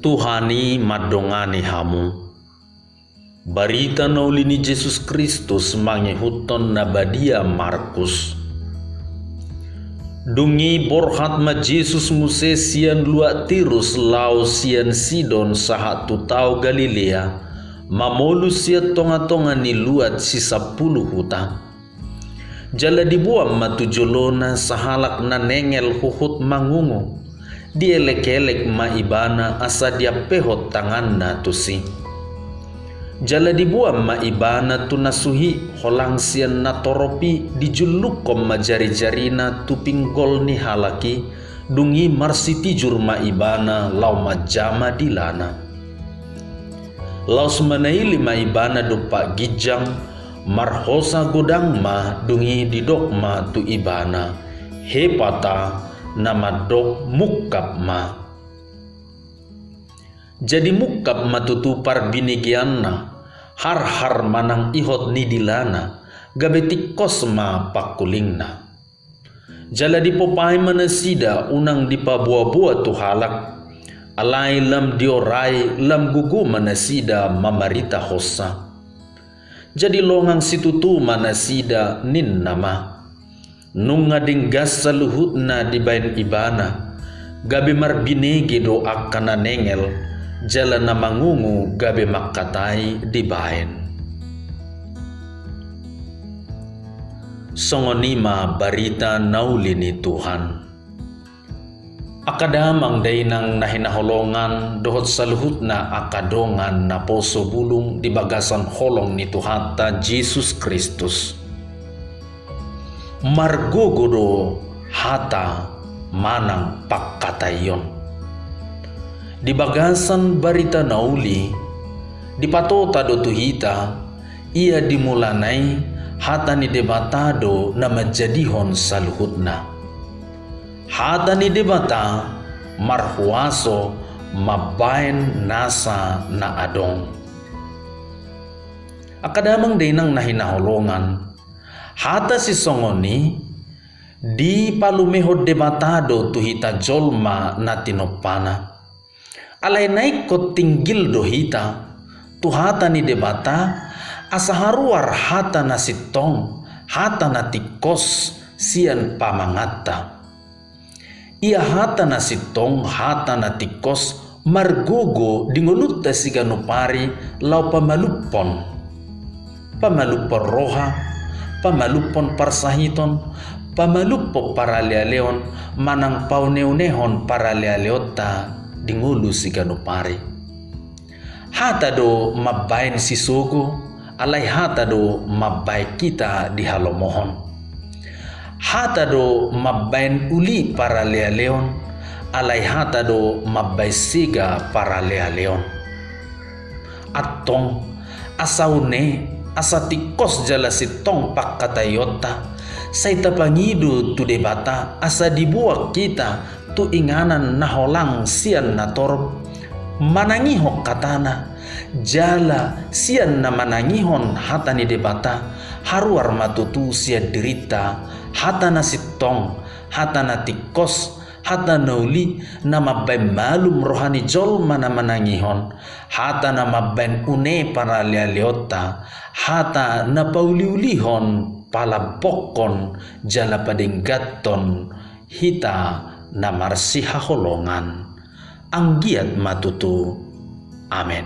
Tuhani madongani hamu. Barita naulini Yesus Kristus mangihuton nabadia Markus. Dungi borhat ma Jesus muse sian lua Tirus lau sian Sidon sahat tutau Galilea, mamolu sia tonga-tonga ni luat si 10 huta. Jala dibuam matujolona sahalak na nengel huhut mangungu, dielek-elek maibana asa dia pehot tanganna tusi. Jala dibuam maibana tunasuhi holang sian na toropi dijulukom majari-jarina tupinggol ni halaki, dungi marsitijur maibana lau majama dilana. Laus manaili maibana dupa gijang, marhosa godang ma dungi didokma tu ibana, hepata nama dok mukap ma. Jadi mukap matutupar binigianna, har manang ihot ni dilana, gabetik kosma pakulingna. Jala dipopai manasida unang dipabuah-buah tu halak, alai lam diorai lam gugu manasida mamarita hosa. Jadi longang situtu manasida nin nama, nunga dinggas saluhutna dibain ibana, gabe marbinegi do akana nengel, jala na mangungu gabe makatai dibain. Songonima barita naulini Tuhan. Akadamang dainang nahinaholongan dohot saluhutna akadongan na poso bulung di bagasan holong ni Tuhata Jesus Kristus. Margogodo hata manang pakkatayon. Di bagasan barita nauli, di patota do tuhita, ia dimulanai hata ni debatado na majadihon saluhutna. Hata ni debata marhuaso mabain nasa na adong. Akadamang dainang nahinaholongan, hata si songoni di palumehod debatado tuhita jolma na tinopana. Alay naik ko tinggil dohita, tuhata ni debata asaharuar hata na sitong, hata na tikos sian pamangata. Ia hata na sitong, hata na tikos, margogo dingolutta si ganupari lau pamalupon. Pamalupon roha, pamalupon parsahiton, pamalupo paralealeon, manang pauneunehon paralealeota dingulu si ganupari. Hata do mabain si sogo, alay hata do mabay kita di halomohon. Hata do mabain uli para lealeon, alay hata do mabay siga para lealeon. Atong asaune asatikos jala sitong pakkatayota, say tapangidu tu debata asa dibuak kita tu inganan naholang sian na torop, manangihok katana, jala sian na manangihon hata ni debata, haruar matutu sia derita, hata na sitong, hata na tikos, hata na uli na mabay malum rohani jol mana manangihon, hata na mabay une para lealeota, hata na pauliulihon palabokon jala padinggaton hita na marsihaholongan. Ang giat matutu. Amen.